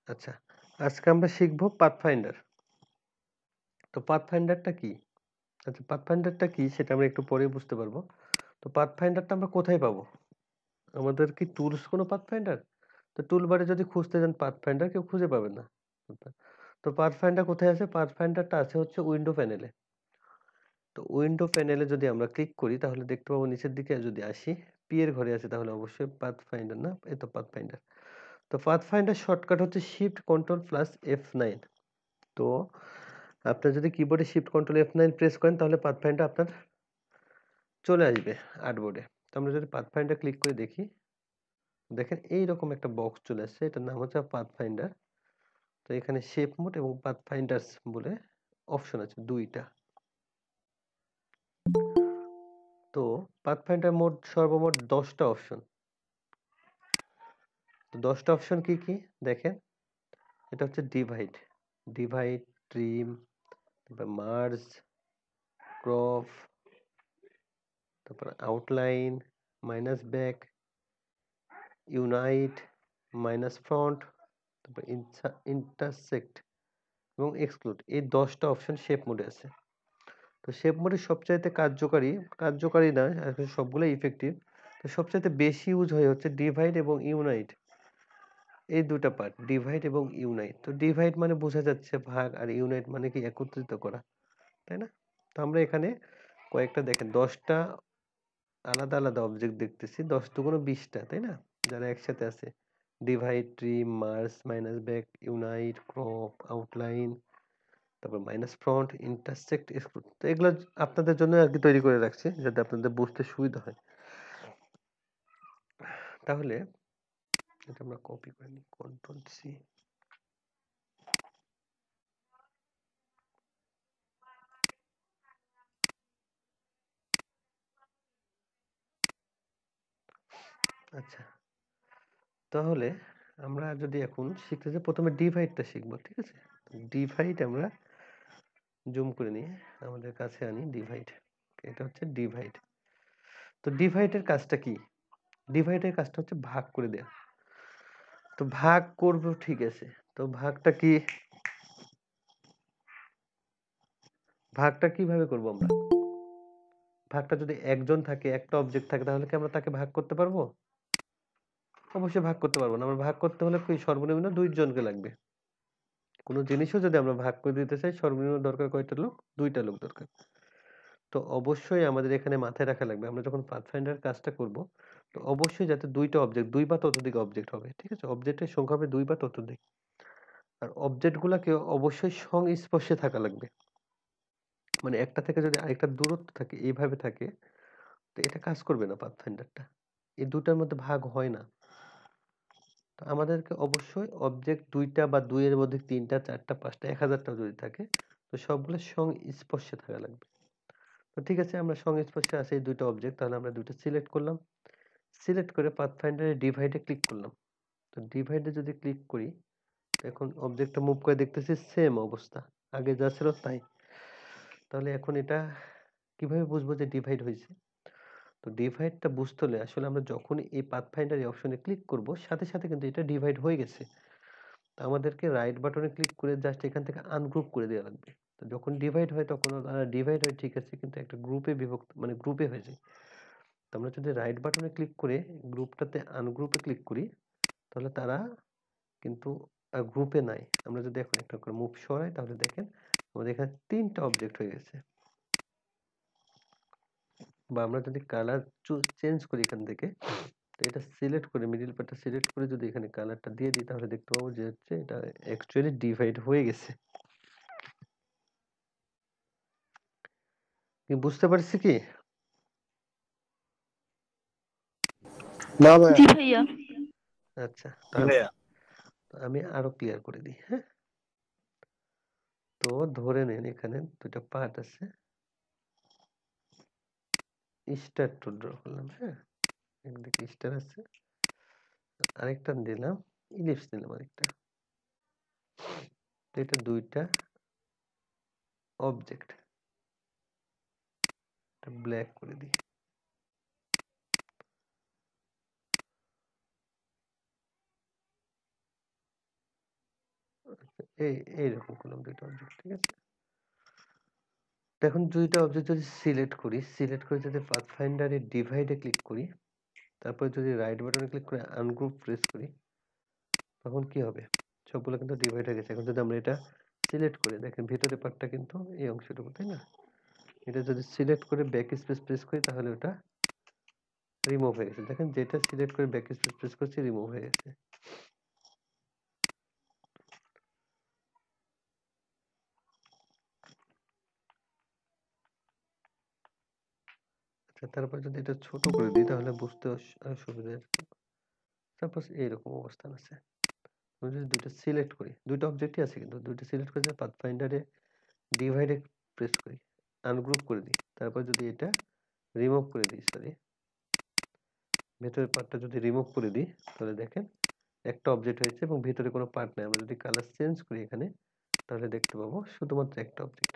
আচ্ছা, আজকে আমরা শিখব পাথফাইন্ডার। তো পাথফাইন্ডারটা কি? আচ্ছা, পাথফাইন্ডারটা কি সেটা আমরা একটু পরেই বুঝতে পারবো। তো পাথফাইন্ডারটা আমরা কোথায় পাবো? আমাদের কি টুলস কোনো পাথফাইন্ডার? তো টুলবারে যদি খুঁজতে যান পাথফাইন্ডার কেউ খুঁজে পাবেন না। তো পাথফাইন্ডার কোথায় আছে? পাথফাইন্ডারটা আছে হচ্ছে উইন্ডো প্যানেলে। তো উইন্ডো প্যানেলে যদি আমরা ক্লিক করি তাহলে দেখতে পাবো নিচের দিকে যদি আসি, পি এর ঘরে আছে তাহলে অবশ্যই পাথফাইন্ডার না, এই তো পাথফাইন্ডার। তো পাথফাইন্ডার শর্টকাট হচ্ছে শিফট কন্ট্রোল প্লাস F9। তো আপনার যদি কিবোর্ডে শিফট কন্ট্রোল F9 প্রেস করেন তাহলে পাথফাইন্ডার আপনার চলে আসবে আর্টবোর্ডে। তো আমরা যদি পাথফাইন্ডার ক্লিক করে দেখি, দেখেন এইরকম একটা বক্স চলে আসছে, এটার নাম হচ্ছে পাথফাইন্ডার। তো এখানে শেপ মোড এবং পাথফাইন্ডার্স বলে অপশন আছে দুইটা। তো পাথফাইন্ডার মোড সর্বমোট 10টা অপশন। তো 10টা অপশন কি কি দেখেন, এটা হচ্ছে ডিভাইড, ডিভাইড, ট্রিম, তারপর মার্জ, ক্রপ, তারপর outline, minus back, unite, minus front, তারপর ইন্টারসেক্ট এবং এক্সক্লুড, এই 10টা অপশন শেপ মোডে আছে। তো শেপ মোডে সবচাইতে কার্যকারী, কার্যকারী না আসলে সবগুলো ইফেক্টিভ, তো সবচাইতে বেশি ইউজ হয় হচ্ছে ডিভাইড এবং ইউনাইট, এই দুটা পার্ট, ডিভাইড এবং ইউনাইট। তো ডিভাইড মানে বোঝা যাচ্ছে ভাগ, আর ইউনাইট মানে কি একত্রিত করা, তাই না? তো আমরা এখানে কয়েকটা দেখেন 10টা আলাদা আলাদা অবজেক্ট দেখতেছি, 10 দুগুণ 20টা, তাই না? যারা একসাথে আছে, divide, trim, merge, minus back, unite, crop, outline, তারপর মাইনাস ফ্রন্ট, ইন্টারসেক্ট, এক্সক্লুড। তো এগুলো আপনাদের জন্য আর কি তৈরি করে রাখছি যাতে আপনাদের বুঝতে সুবিধা হয়। তাহলে এটা আমরা কপি করে নিই, কন্ট্রোল সি। আচ্ছা, তাহলে আমরা যদি এখন শিখতে যাই, প্রথমে ডিভাইডটা শিখবো, ঠিক আছে? ডিভাইড আমরা জুম করে নিয়ে আমাদের কাছে আনি, ডিভাইড, এটা হচ্ছে ডিভাইড। তো ডিভাইডের কাজটা কি? ডিভাইডের কাজটা হচ্ছে ভাগ করে দেয়া। তো ভাগ করব, ঠিক আছে, তো ভাগটা কি, ভাগটা কিভাবে করব আমরা? ভাগটা যদি একজন থাকে, একটা অবজেক্ট থাকে, তাহলে কি আমরা তাকে ভাগ করতে পারবো? অবশ্যই ভাগ করতে পারবো না। আমরা ভাগ করতে হলে কি সর্বনিম্ন 2 জনকে লাগবে। কোনো জিনিসও যদি আমরা ভাগ করে দিতে চাই সর্বনিম্ন দরকার কয়টা লোক? 2টা লোক দরকার। তো অবশ্যই আমাদের এখানে মাথায় রাখা লাগবে, আমরা যখন পাথফাইন্ডার কাজটা করব, তো অবশ্যই যাতে 2টা অবজেক্ট, 2 বা ততোধিক অবজেক্ট হবে, ঠিক আছে? অবজেক্টের সংখ্যা হবে 2 বা ততোধিক। আর অবজেক্ট গুলাকে অবশ্যই সংস্পর্শে থাকা লাগবে। মানে একটা থেকে যদি আরেকটা দূরত্ব থাকে, এইভাবে থাকে, তো এটা কাজ করবে না পাথফাইন্ডারটা। এই দুটার মধ্যে ভাগ হয় না। তো আমাদেরকে অবশ্যই অবজেক্ট 2টা বা 2 এর মধ্যে 3টা, 4টা, 5টা, 1000টাও যদি থাকে, তো সবগুলো সংস্পর্শে থাকা লাগবে। তো ঠিক আছে, আমরা সংস্পর্শে আছে এই 2টা অবজেক্ট, তাহলে আমরা 2টা সিলেক্ট করলাম। সিলেক্ট করে পাথফাইন্ডারের ডিভাইডে ক্লিক করলাম। তো ডিভাইডে যদি ক্লিক করি, এখন অবজেক্টটা মুভ করে দেখতেছি সেম অবস্থা, আগে যা ছিল তাই। তাহলে এখন এটা কিভাবে বুঝবো যে ডিভাইড হয়েছে? তো ডিভাইডটা বুঝতে হলে আসলে আমরা যখন এই পাথফাইন্ডার এই অপশনে ক্লিক করব, সাথে সাথে কিন্তু এটা ডিভাইড হয়ে গেছে। তো আমাদেরকে রাইট বাটনে ক্লিক করে জাস্ট এখান থেকে আনগ্রুপ করে দেওয়া লাগবে। তো যখন ডিভাইড হয় তখন ডিভাইড হয়, ঠিক আছে, কিন্তু একটা গ্রুপে বিভক্ত, মানে গ্রুপে হয়ে যায়। তো আমরা যদি রাইট বাটনে ক্লিক করে গ্রুপটাতে আনগ্রুপে ক্লিক করি, তাহলে তারা কিন্তু গ্রুপে নাই। আমরা যদি এখন একটা করে মুভ সরাই তাহলে দেখেন আমাদের এখানে 3টা অবজেক্ট হয়ে গেছে। বা আমরা যদি কালার চেঞ্জ করি এখান থেকে, তো এটা সিলেক্ট করে মিডল পার্টটা সিলেক্ট করে যদি এখানে কালারটা দিয়ে দিই তাহলে দেখতে পাবো যে হচ্ছে এটা অ্যাকচুয়ালি ডিভাইড হয়ে গেছে। কি বুঝতে পারছি কি? না ভাইয়া। জি ভাইয়া। আচ্ছা, জি ভাইয়া। আমি আরো ক্লিয়ার করে দিই, হ্যাঁ? তো ধরে নেন এখানে 2টা পার্ট আছে, স্টার টু ড্র করলাম, হ্যাঁ? একদিকে স্টার আছে, আরেকটা দিলাম ইলিপস, দিলাম আরেকটা। তো এটা 2টা অবজেক্ট, ব্ল্যাক করে দিই। এইরকম করলাম দুইটা অবজেক্ট, ঠিক আছে। তো এখন দুইটা অবজেক্ট যদি সিলেক্ট করি, সিলেক্ট করে যদি পাথফাইন্ডারে ডিভাইডে ক্লিক করি, তারপরে যদি রাইট বাটনে ক্লিক করে আনগ্রুপ প্রেস করি, তখন কি হবে? সবগুলো কিন্তু ডিভাইড হয়ে গেছে। এখন যদি আমরা এটা সিলেক্ট করি, দেখেন ভিতরের পার্টটা কিন্তু এই অংশটুকু, তাই না? এটা যদি সিলেক্ট করে ব্যাক স্পেস প্রেস করি তাহলে ওটা রিমুভ হয়ে গেছে। দেখেন যেটা সিলেক্ট করে ব্যাক স্পেস প্রেস করছি রিমুভ হয়ে গেছে। আচ্ছা, তারপর যদি এটা ছোট করে দিই তাহলে বুঝতে সুবিধা হবে। সাপোজ এইরকম অবস্থান আছে। আমি যদি দুইটা সিলেক্ট করি, দুইটা অবজেক্টই আছে কিন্তু দুইটা সিলেক্ট করে পাথফাইন্ডারে ডিভাইডে প্রেস করি, আনগ্রুপ করে দিই, তারপর যদি এটা রিমুভ করে দিই, সরি ভেতরের পার্টটা যদি রিমুভ করে দিই, তাহলে দেখেন একটা অবজেক্ট হয়েছে এবং ভিতরে কোনো পার্ট নেই। আমরা যদি কালার চেঞ্জ করি এখানে, তাহলে দেখতে পাবো শুধুমাত্র একটা অবজেক্ট।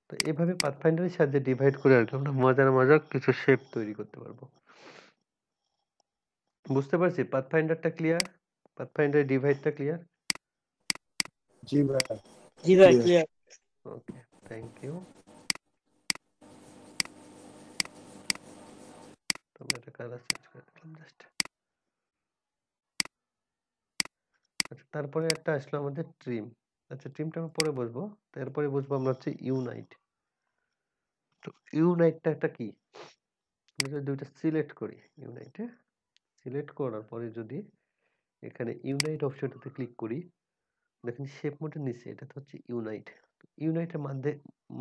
তো এভাবে পাথফাইন্ডারের সাহায্যে ডিভাইড করে আর কি আমরা মজার মজার কিছু শেপ তৈরি করতে পারবো। বুঝতে পারছি? পাথফাইন্ডারটা ক্লিয়ার? পাথফাইন্ডারের ডিভাইডটা ক্লিয়ার? জি ভাইয়া, জি ভাই clear. Clear. Okay, thank you. আমরা এটা কালার চেঞ্জ করে দিলাম জাস্ট। আচ্ছা, তারপরে একটা আসলো আমাদের ট্রিম। আচ্ছা, ট্রিমটা আমরা পরে বসবো, তারপরে বুঝবো আমরা হচ্ছে ইউনাইট। তো ইউনাইটটা একটা কি? আমরা যদি দুইটা সিলেক্ট করি, ইউনাইটে সিলেক্ট করার পরে যদি এখানে ইউনাইট অপশনটাতে ক্লিক করি, দেখেন শেপ মোডের নিচে এটা হচ্ছে ইউনাইট। ইউনাইটের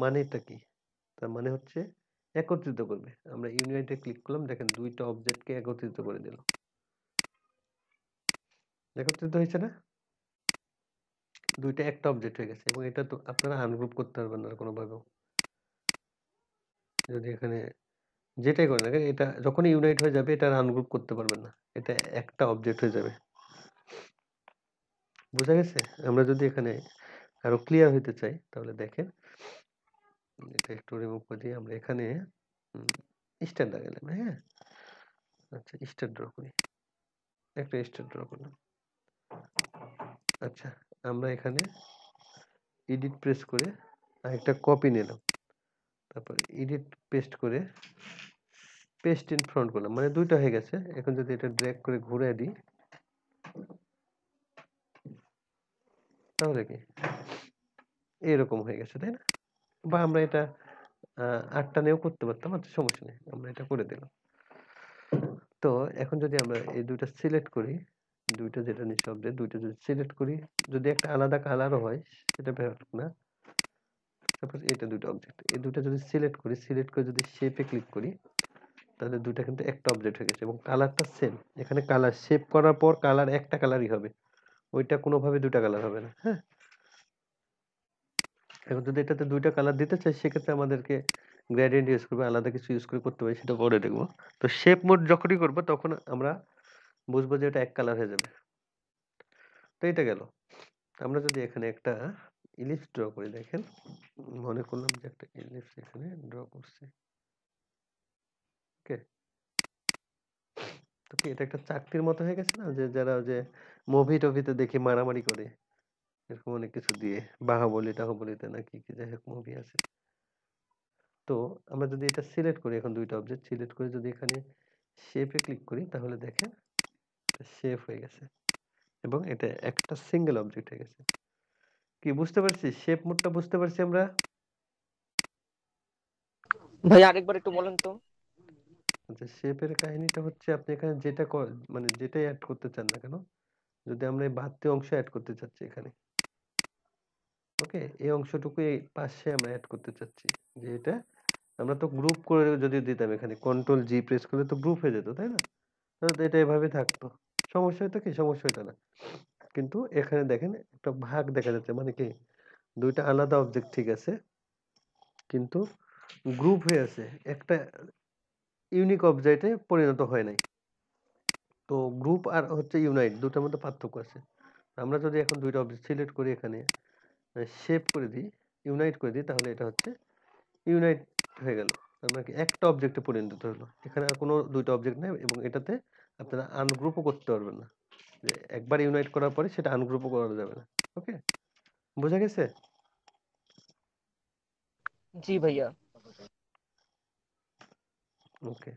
মানেটা কি? তার মানে হচ্ছে একত্রিত করবে। আমরা ইউনাইটে ক্লিক করলাম, দেখেন দুইটা অবজেক্টকে একত্রিত করে দিল। একত্রিত হয়েছে না? দুইটা একটা অবজেক্ট হয়ে গেছে এবং এটা তো আপনারা আনগ্রুপ করতে পারবেন না কোনোভাবেও। যদি এখানে যেটাই করেন না কেন, এটা যখনই ইউনাইট হয়ে যাবে এটা আনগ্রুপ করতে পারবেন না। এটা একটা অবজেক্ট হয়ে যাবে। বোঝা গেছে? আমরা যদি এখানে আরো ক্লিয়ার হইতে চাই তাহলে দেখেন, এটা একটু রিমুভ করে দিয়ে আমরা এখানে স্টার লাগালাম, হ্যাঁ? আচ্ছা, স্টার ড্র করি, একটা স্টার ড্র করলাম। আচ্ছা, আমরা এখানে এডিট প্রেস করে আরেকটা কপি নিলাম, তারপর এডিট পেস্ট করে পেস্ট ইন ফ্রন্ট করলাম, মানে দুইটা হয়ে গেছে। এখন যদি এটা ড্র্যাগ করে ঘুরে দিই তাহলে কি এরকম হয়ে গেছে, তাই না? বা আমরা এটা 8টা নিয়েও করতে পারতাম, আচ্ছা সমস্যা নেই, আমরা এটা করে দিলাম। তো এখন যদি আমরা এই দুইটা সিলেক্ট করি, দুইটা যেটা নিচে অবজেক্ট, দুইটা যদি সিলেক্ট করি, যদি একটা আলাদা কালারও হয় সেটা ব্যাপার না। সাপোজ এটা দুটো অবজেক্ট, এই দুটো যদি সিলেক্ট করি, সিলেক্ট করে যদি শেপে ক্লিক করি, তাহলে দুইটা কিন্তু একটা অবজেক্ট হয়ে গেছে এবং কালারটা সেম। এখানে কালার শেপ করার পর কালার একটা কালারই হবে, ওইটা কোনোভাবে দুইটা কালার হবে না, হ্যাঁ? এখন যদি এটাতে দুইটা কালার দিতে চাই সেক্ষেত্রে আমাদেরকে গ্রেডিয়েন্ট ইউজ করবো, আলাদা কিছু ইউজ করে করতে পারি, সেটা পরে দেখবো। তো শেপ মোড যখনই করবো তখন আমরা বুঝবো যে এটা এক কালার হয়ে যাবে। তো এটা গেল। আমরা যদি এখানে একটা ইলিপস ড্র করি, দেখেন মনে করলাম যে একটা ইলিপস এখানে ড্র করছি, ওকে? তো কি এটা একটা চাকতির মতো হয়ে গেছে না, যে যারা যে মুভি টভিতে দেখি মারামারি করে এরকম অনেক কিছু দিয়ে, বাহুবলী টাহুবলীতে নাকি কি যাই হোক মুভি আছে। তো আমরা যদি এটা সিলেক্ট করি, এখন দুইটা অবজেক্ট সিলেক্ট করে যদি এখানে শেপে ক্লিক করি, তাহলে দেখেন শেপ হয়ে গেছে এবং এটা একটা সিঙ্গেল অবজেক্ট হয়ে গেছে। কি বুঝতে পারছি? শেপ মোডটা বুঝতে পারছি আমরা? ভাই আরেকবার একটু বলেন তো। আচ্ছা, শেপের কাহিনীটা হচ্ছে আপনি এখানে যেটা মানে যেটাই অ্যাড করতে চান না কেন, যদি আমরা এই বাড়তি অংশ অ্যাড করতে চাচ্ছি এখানে, ওকে, এই অংশটুকু এই পাশে আমরা অ্যাড করতে চাচ্ছি, যে এটা আমরা তো গ্রুপ করে যদি দিতাম, এখানে কন্ট্রোল জি প্রেস করলে তো গ্রুপ হয়ে যেত, তাই না? তাহলে তো এটা এভাবে থাকতো, সমস্যা হতো কি? সমস্যা হতো না। কিন্তু এখানে দেখেন একটা ভাগ দেখা যাচ্ছে, মানে কি দুইটা আলাদা অবজেক্ট ঠিক আছে, কিন্তু গ্রুপ হয়ে আছে, একটা ইউনিক অবজেক্টে পরিণত হয় নাই। তো গ্রুপ আর হচ্ছে ইউনাইট দুটার মধ্যে পার্থক্য আছে। আমরা যদি এখন দুইটা অবজেক্ট সিলেক্ট করি, এখানে শেপ করে দিই, ইউনাইট করে দিই, তাহলে এটা হচ্ছে ইউনাইট হয়ে গেল। তার মানে কি একটা অবজেক্টে পরিণত হলো। এখানে আর কোনো দুইটা অবজেক্ট নেই এবং এটাতে আপনারা আনগ্রুপও করতে পারবেন না। যে একবার ইউনাইট করার পরে সেটা আনগ্রুপও করা যাবে না। ওকে, বোঝা গেছে? জি ভাইয়া। ওকে,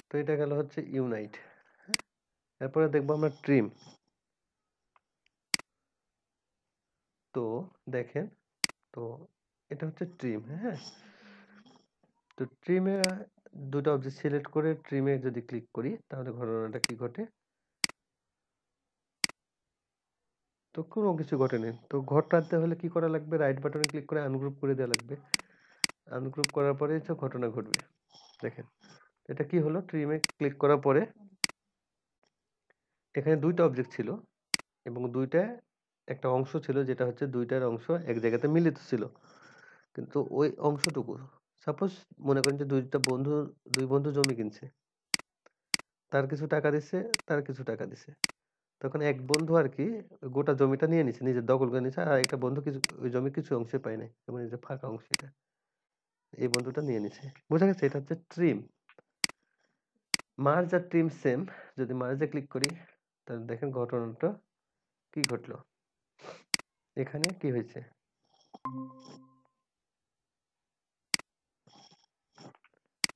তো এটা গেল হচ্ছে ইউনাইট। এরপরে দেখবো আমরা ট্রিম। তো দেখেন, তো এটা হচ্ছে ট্রিম। হ্যাঁ, তো ট্রিমে দুটো অবজেক্ট সিলেক্ট করে ট্রিমে যদি ক্লিক করি তাহলে ঘটনাটা কি ঘটে? তো কোনো কিছু ঘটেনি। তো ঘটাতে হলে কি করা লাগবে? রাইট বাটনে ক্লিক করে আনগ্রুপ করে দেওয়া লাগবে। আনগ্রুপ করার পরে যে ঘটনা ঘটবে। দেখেন, এটা কি হলো? ট্রিমে ক্লিক করার পরে এখানে দুইটা অবজেক্ট ছিল এবং দুইটা একটা অংশ ছিল যেটা হচ্ছে দুইটার অংশ এক জায়গাতে মিলিত ছিল। কিন্তু ওই অংশটুকু, সাপোজ মনে করেন যে দুই বন্ধু জমি কিনছে। তার কিছু টাকা দিছে, তার কিছু টাকা দিছে। তখন এক বন্ধু আরকি গোটা জমিটা নিয়ে নিছে, নিজের দখল করে নিছে। আর একটা বন্ধু কিছু ওই জমির কিছু অংশে পায় নাই। যেমন এই যে ফাঁকা অংশ এটা। এই বন্ধুটা নিয়ে নিছে। বোঝা গেছে? এটা হচ্ছে ট্রিম। মার্জ আর ট্রিম সেম। যদি মার্জে ক্লিক করি তাহলে দেখেন ঘটনাটা কি ঘটলো। এখানে কি হয়েছে?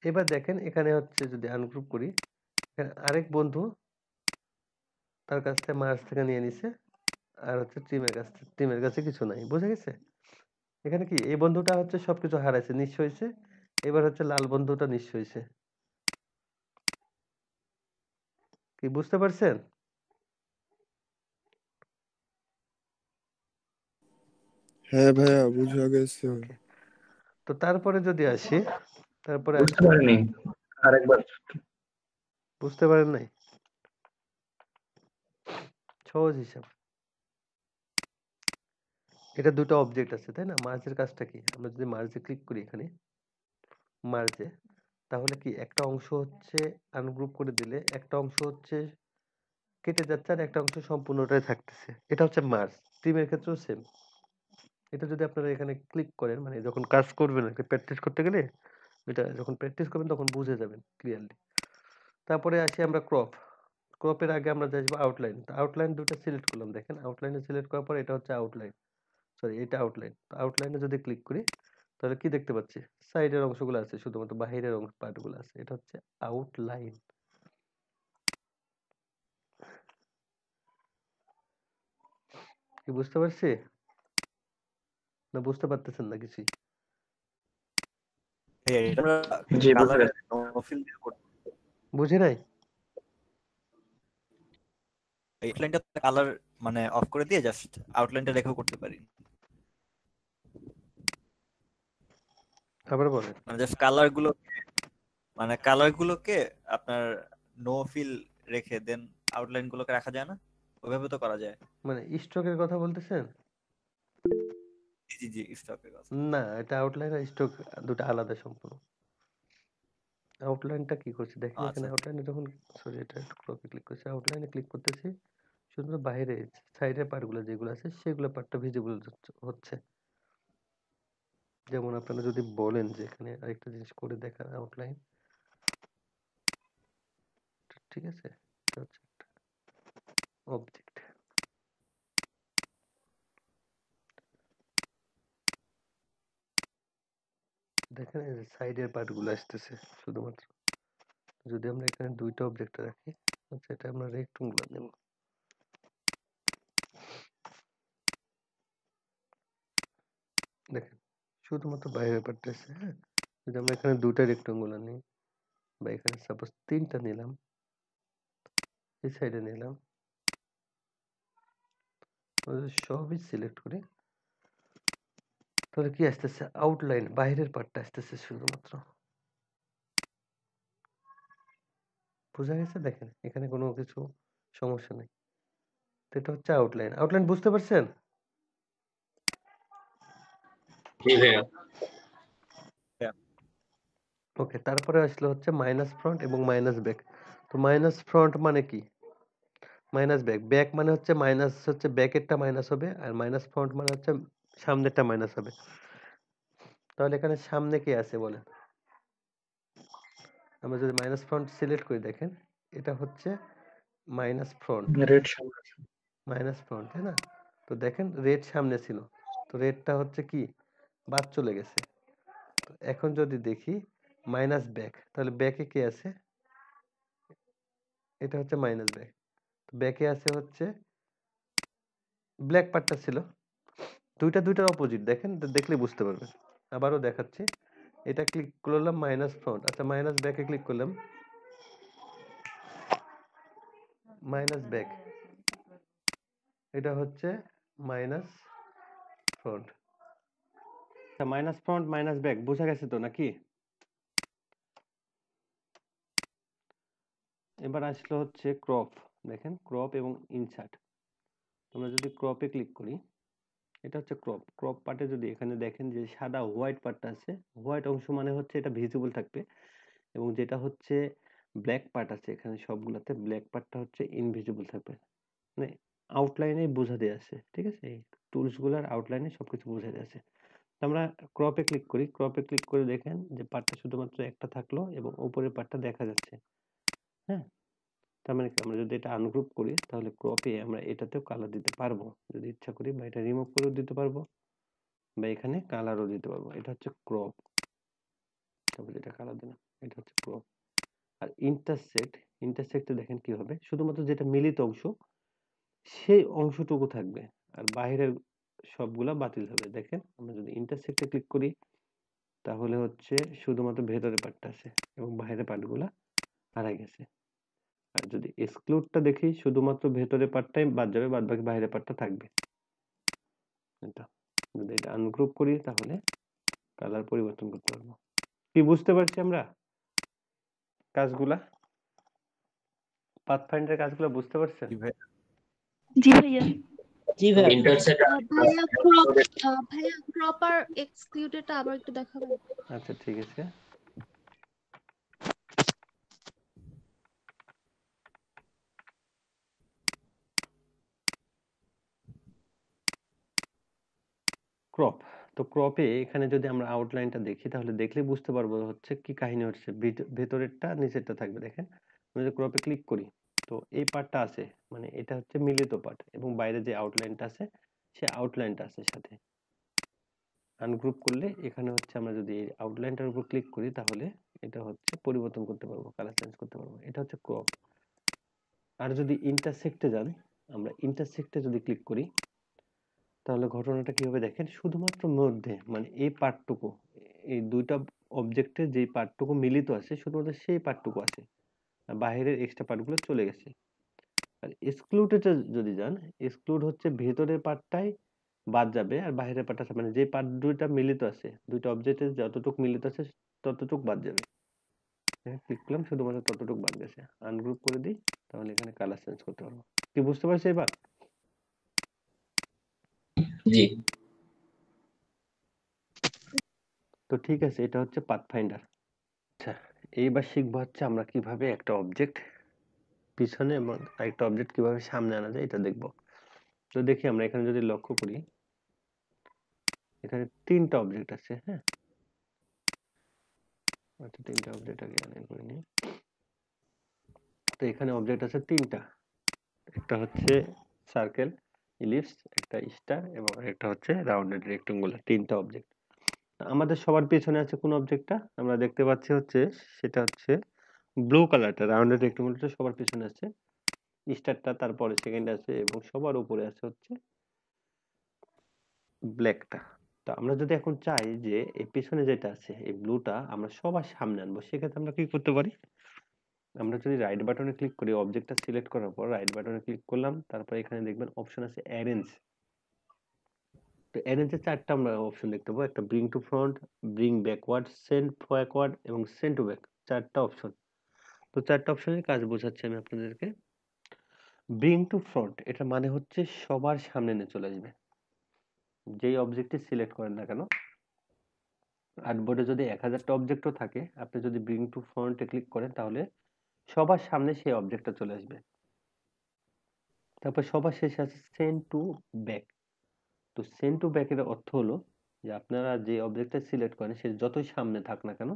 এবার দেখেন এখানে হচ্ছে যদি আনগ্রুপ করি, এখানে আরেক বন্ধু তার কাছ থেকে মার্জ থেকে নিয়ে নিছে। আর হচ্ছে ট্রিমের কাছে কিছু নাই। বোঝা গেছে? এখানে কি এই বন্ধুটা হচ্ছে সবকিছু হারাইছে, নিঃস্ব হইছে। এবার হচ্ছে লাল বন্ধুটা নিঃস্ব হইছে। কি বুঝতে পারছেন? হ্যাঁ ভাইয়া, বুঝা গেছে। ওকে, তো তারপরে যদি আসি, তারপরে বুঝতে আসলে পারিনি, আরেকবার। বুঝতে পারেন নাই? সহজ হিসাব। এটা দুটো অবজেক্ট আছে, তাই না? মার্জের কাজটা কি? আমরা যদি মার্জে ক্লিক করি এখানে, মার্জে, তাহলে কি একটা অংশ হচ্ছে আনগ্রুপ করে দিলে একটা অংশ হচ্ছে কেটে যাচ্ছে আর একটা অংশ সম্পূর্ণটাই থাকতেছে। এটা হচ্ছে মার্জ। টিমের ক্ষেত্রেও সেম। এটা যদি আপনারা এখানে ক্লিক করেন, মানে যখন কাজ করবেন আরকি, প্র্যাকটিস করতে গেলে, এটা যখন প্র্যাকটিস করবেন তখন বুঝে যাবেন ক্লিয়ারলি। তারপরে আসি আমরা ক্রপ। ক্রপের আগে আমরা যাবো আউটলাইন। তো আউটলাইন দুটো সিলেক্ট করলাম। দেখেন আউটলাইনে সিলেক্ট করার পরে এটা হচ্ছে আউটলাইন। সরি, এটা আউটলাইন। তো আউটলাইনে যদি ক্লিক করি তাহলে কি দেখতে পাচ্ছি? সাইডের অংশগুলো আছে, শুধুমাত্র বাহিরের পার্টগুলো আছে। এটা হচ্ছে আউটলাইন। কি বুঝতে পারছি? না বুঝতে পারতেছেন না কিছুই? এটা জি, বুঝতে কালারের পারছি। নফিল দিয়ে করতে বুঝি নাই? এই আউটলাইনটা কালার মানে অফ করে দিয়ে জাস্ট আউটলাইনটা রেখেও করতে পারি। আবার বলেন। মানে জাস্ট কালার গুলোকে আপনার নো ফিল রেখে দেন আউটলাইন গুলোকে রাখা যায় না? ওইভাবে তো করা যায়। মানে স্ট্রোকের কথা বলতেছেন? জি জি জি, স্টকের কথা। না, এটা আউটলাইন আর স্ট্রোক দুটো আলাদা সম্পূর্ণ। আউটলাইনটা কি করছি দেখেন, এখানে আচ্ছা আউটলাইনে যখন, সরি এটা একটু ক্রপে ক্লিক করছি, আউটলাইনে ক্লিক করতেছি, শুধু বাইরে সাইডের পার্টগুলো যেগুলো আছে সেগুলো পার্টটা ভিজিবল হচ্ছে। যেমন আপনারা যদি বলেন যে এখানে আরেকটা জিনিস করে দেখার আউটলাইন, ঠিক আছে? এটা হচ্ছে একটা অবজেক্ট। দেখেন এই যে সাইডের পার্টগুলো আসতেছে শুধুমাত্র। যদি আমরা এখানে দুইটা অবজেক্ট রাখি, আচ্ছা এটা আমরা রেক্টেঙ্গুলার নেব। দেখেন শুধুমাত্র বাইরের পার্টটা আছে। হ্যাঁ, যদি আমরা এখানে দুইটা রেক্টেঙ্গুলার নিই বা এখানে সাপোজ তিনটা নিলাম, এই সাইডে নিলাম, সবই সিলেক্ট করি, তাহলে কি আসতেছে? আউটলাইন, বাইরের পার্টটা আসতেছে শুধুমাত্র। বোঝা গেছে? দেখেন এখানে কোনো কিছু সমস্যা নেই। তো এটা হচ্ছে আউটলাইন। আউটলাইন বুঝতে পারছেন? জি ভাইয়া। ওকে, তারপরে আসলে হচ্ছে মাইনাস ফ্রন্ট এবং মাইনাস ব্যাক। তো মাইনাস ফ্রন্ট মানে কি? Minus back. ব্যাক মানে হচ্ছে মাইনাস, হচ্ছে ব্যাকেরটা মাইনাস হবে, আর মাইনাস ফ্রন্ট মানে হচ্ছে সামনেরটা মাইনাস হবে। তাহলে এখানে সামনে কে আছে বলেন? আমরা যদি মাইনাস ফ্রন্ট সিলেক্ট করি দেখেন এটা হচ্ছে মাইনাস ফ্রন্ট, রেড সামনে আছে। মাইনাস ফ্রন্ট, তাই না? তো দেখেন রেড সামনে ছিল, তো রেডটা হচ্ছে কি বাদ চলে গেছে। তো এখন যদি দেখি মাইনাস ব্যাক, তাহলে ব্যাকে কে আছে? এটা হচ্ছে মাইনাস ব্যাক, তো ব্যাকে আছে হচ্ছে ব্ল্যাক পার্টটা ছিল। দুইটার অপোজিট দেখেন, দেখলে বুঝতে পারবেন। আবারও দেখাচ্ছি, এটা ক্লিক করলাম মাইনাস ফ্রন্ট, আচ্ছা মাইনাস ব্যাকে ক্লিক করলাম, মাইনাস ব্যাক, এটা হচ্ছে মাইনাস ফ্রন্ট। আচ্ছা মাইনাস ফ্রন্ট মাইনাস ব্যাক বোঝা গেছে তো নাকি? এবার আসলো হচ্ছে ক্রপ, দেখেন ক্রপ এবং ইনসার্ট। তোমরা যদি ক্রপে ক্লিক করি, এটা হচ্ছে ক্রপ, ক্রপ পার্টে যদি এখানে দেখেন যে সাদা হোয়াইট পার্টটা আছে, হোয়াইট অংশ মানে হচ্ছে এটা ভিজিবল থাকবে, এবং যেটা হচ্ছে ব্ল্যাক পার্ট আছে এখানে সবগুলাতে ব্ল্যাক পার্টটা হচ্ছে ইনভিজিবল থাকবে, মানে আউটলাইনে বোঝা দেয়া আছে, ঠিক আছে? এই টুলস গুলার আউটলাইনে সবকিছু বোঝা দেয়া আছে। তো আমরা ক্রপে ক্লিক করি, ক্রপে ক্লিক করে দেখেন যে পার্টটা শুধুমাত্র একটা থাকলো এবং উপরের পার্টটা দেখা যাচ্ছে। হ্যাঁ, তার মানে কি আমরা যদি এটা আনগ্রুপ করি তাহলে ক্রপে আমরা এটাতেও কালার দিতে পারবো যদি ইচ্ছা করি, বা এটা রিমুভ করেও দিতে পারবো, বা এখানে কালারও দিতে পারবো। এটা হচ্ছে ক্রপ, তারপর এটা কালার দিলাম, এটা হচ্ছে ক্রপ। আর ইন্টারসেক্ট, ইন্টারসেক্টে দেখেন কি হবে, শুধুমাত্র যেটা মিলিত অংশ সেই অংশটুকু থাকবে আর বাইরের সবগুলা বাতিল হবে। দেখেন আমরা যদি ইন্টারসেক্টে ক্লিক করি তাহলে হচ্ছে শুধুমাত্র ভেতরের পার্টটা আছে এবং বাইরের পার্টগুলা হারাই গেছে। আর যদি এক্সক্লুডটা দেখি শুধুমাত্র ভেতরের পার্টটাই বাদ যাবে, বাদ বাকি বাইরের পার্টটা থাকবে। এটা যদি এটা আনগ্রুপ করি তাহলে কালার পরিবর্তন করতে পারবো। কি বুঝতে পারছি আমরা কাজগুলা, পাথফাইন্ডারের কাজগুলো বুঝতে পারছেন? জি ভাই। জি ভাইয়া। জি ভাইয়া। ইন্টারসেক্ট ভাইয়া ক্রপ আর এক্সক্লুডেডটা আবার একটু দেখাবেন? আচ্ছা ঠিক আছে। ক্রপ, তো ক্রপে এখানে যদি আমরা আউটলাইনটা দেখি তাহলে দেখলে বুঝতে পারবো হচ্ছে কি কাহিনী হচ্ছে, ভেতরেরটা নিচেরটা থাকবে। দেখেন আমি যদি ক্রপে ক্লিক করি তো এই পার্টটা আছে, মানে এটা হচ্ছে মিলিত পার্ট, এবং বাইরে যে আউটলাইনটা আছে সে আউটলাইনটা আছে সাথে। আনগ্রুপ করলে এখানে হচ্ছে আমরা যদি এই আউটলাইনটার উপর ক্লিক করি তাহলে এটা হচ্ছে পরিবর্তন করতে পারবো, কালার চেঞ্জ করতে পারবো। এটা হচ্ছে ক্রপ। আর যদি ইন্টারসেক্টে যান, আমরা ইন্টারসেক্টে যদি ক্লিক করি তাহলে ঘটনাটা কি হবে দেখেন, শুধুমাত্র মধ্যে মানে এই পার্টটুকু, এই দুইটা অবজেক্টের যে পার্টটুকু মিলিত আছে শুধুমাত্র সেই পার্টটুকু আছে, আর বাইরের এক্সট্রা পার্টগুলো চলে গেছে। আর এক্সক্লুডে যদি যান, এক্সক্লুড হচ্ছে ভেতরের পার্টটাই বাদ যাবে আর বাইরের পার্টটা, মানে যে পার্ট দুইটা মিলিত আছে, দুইটা অবজেক্টের যতটুকু মিলিত আছে ততটুকু বাদ যাবে। ক্লিক করলাম শুধুমাত্র ততটুকু বাদ গেছে, আনগ্রুপ করে দিই তাহলে এখানে কালার চেঞ্জ করতে পারবো। কি বুঝতে পারছি এবার? জি। তো ঠিক আছে, এটা হচ্ছে পাথফাইন্ডার। আচ্ছা এইবার শিখবো হচ্ছে আমরা কিভাবে একটা অবজেক্ট পিছনে এবং একটা অবজেক্ট কিভাবে সামনে আনা যায় এটা দেখবো। তো দেখি আমরা এখানে যদি লক্ষ্য করি এখানে তিনটা অবজেক্ট আছে। হ্যাঁ, আচ্ছা তিনটা অবজেক্ট আগে অ্যালাইন করে নিই। তো এখানে অবজেক্ট আছে তিনটা, একটা হচ্ছে সার্কেল, ইলিপস, একটা স্টার এবং একটা হচ্ছে রাউন্ডেড রেক্টেঙ্গুলার, তিনটা অবজেক্ট। আমাদের সবার পেছনে আছে কোন অবজেক্টটা আমরা দেখতে পাচ্ছি হচ্ছে, সেটা হচ্ছে ব্লু কালারটা, রাউন্ডেড রেক্টেঙ্গুলারটা সবার পেছনে আছে, স্টারটা তারপরে সেকেন্ড আছে এবং সবার উপরে আছে হচ্ছে ব্ল্যাকটা। তো আমরা যদি এখন চাই যে এই পেছনে যেটা আছে এই ব্লুটা আমরা সবার সামনে আনবো, সেক্ষেত্রে আমরা কি করতে পারি, আমরা যদি রাইট বাটনে ক্লিক করি, অবজেক্টটা সিলেক্ট করার পর রাইট বাটনে ক্লিক করলাম, তারপর এখানে দেখবেন অপশন আছে অ্যারেঞ্জ। তো অ্যারেঞ্জে চারটা আমরা অপশন দেখতে পাবো, একটা bring to front, bring backward, send backward এবং সেন্ড টু ব্যাক, চারটা অপশন। তো চারটা অপশনের কাজ বোঝাচ্ছি আমি আপনাদেরকে। ব্রিং টু ফ্রন্ট এটা মানে হচ্ছে সবার সামনে নিয়ে চলে আসবে, যেই অবজেক্টটি সিলেক্ট করেন না কেন। আর্টবোর্ডে যদি 1000টা অবজেক্টও থাকে, আপনি যদি ব্রিং টু ফ্রন্টে ক্লিক করেন তাহলে সবার সামনে সেই অবজেক্টটা চলে আসবে। তারপর সবার শেষে আছে সেন্ড টু ব্যাক। তো সেন্ড টু ব্যাক এর অর্থ হলো যে আপনারা যে অবজেক্টটা সিলেক্ট করেন সে যতই সামনে থাক না কেন,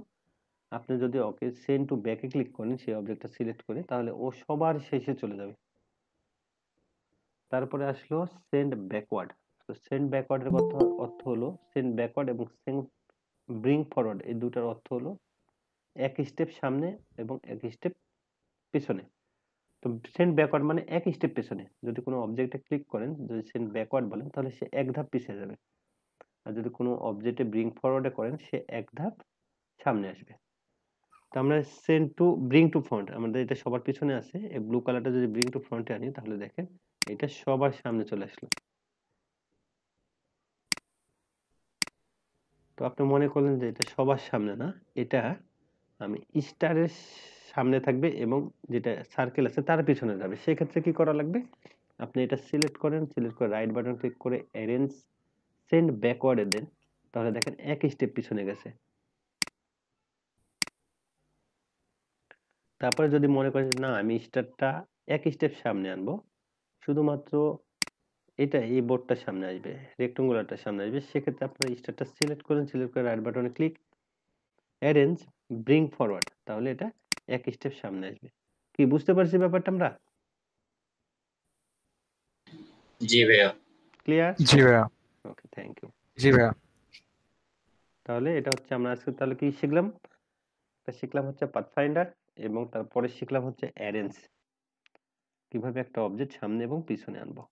আপনি যদি ওকে সেন্ড টু ব্যাকে ক্লিক করেন সেই অবজেক্টটা সিলেক্ট করে তাহলে ও সবার শেষে চলে যাবে। তারপরে আসলো সেন্ড ব্যাকওয়ার্ড। তো সেন্ড ব্যাকওয়ার্ড এর অর্থ হলো সেন্ড ব্যাকওয়ার্ড এবং সেন্ড ব্রিং ফরওয়ার্ড এই দুটার অর্থ হলো এক স্টেপ সামনে এবং এক স্টেপ পেছনে। তো সেন্ড ব্যাকওয়ার্ড মানে এক স্টেপ পেছনে। যদি কোনো অবজেক্টে ক্লিক করেন যদি সেন্ড ব্যাকওয়ার্ড বলেন তাহলে সে এক ধাপ পিছিয়ে যাবে। আর যদি কোনো অবজেক্টে ব্রিং ফরওয়ার্ডে করেন সে এক ধাপ সামনে আসবে। তো আমরা send to bring to front আমাদের এটা সবার পিছনে আছে। এই ব্লু কালারটা যদি ব্রিং টু ফ্রন্টে আনি তাহলে দেখেন এটা সবার সামনে চলে আসলো। তো আপনি মনে করলেন যে এটা সবার সামনে না, এটা আমি স্টারের সামনে থাকবে এবং যেটা সার্কেল আছে তার পিছনে যাবে। সেক্ষেত্রে কি করা লাগবে? আপনি এটা সিলেক্ট করেন, সিলেক্ট করে রাইট বাটন ক্লিক করে অ্যারেঞ্জ সেন্ড ব্যাকওয়ার্ডে দেন। তাহলে দেখেন এক স্টেপ পিছনে গেছে। তারপরে যদি মনে করেন যে না আমি স্টারটা এক স্টেপ সামনে আনবো, শুধুমাত্র এটা এই বোর্ডটার সামনে আসবে, রেক্টেঙ্গুলারটার সামনে আসবে, সেক্ষেত্রে আপনারা স্টারটা সিলেক্ট করেন, সিলেক্ট করে রাইট বাটনে ক্লিক অ্যারেঞ্জ ব্রিং ফরওয়ার্ড, তাহলে এটা এক স্টেপ সামনে আসবে। কি বুঝতে পারছি ব্যাপারটা আমরা? জি ভাইয়া। ক্লিয়ার? জি ভাইয়া। ওকে, থ্যাংক ইউ। জি ভাইয়া। তাহলে এটা হচ্ছে আমরা আজকে তাহলে কি শিখলাম? এটা শিখলাম হচ্ছে পাথফাইন্ডার এবং তারপরে শিখলাম হচ্ছে অ্যারেঞ্জ, কিভাবে একটা অবজেক্ট সামনে এবং পিছনে আনবো।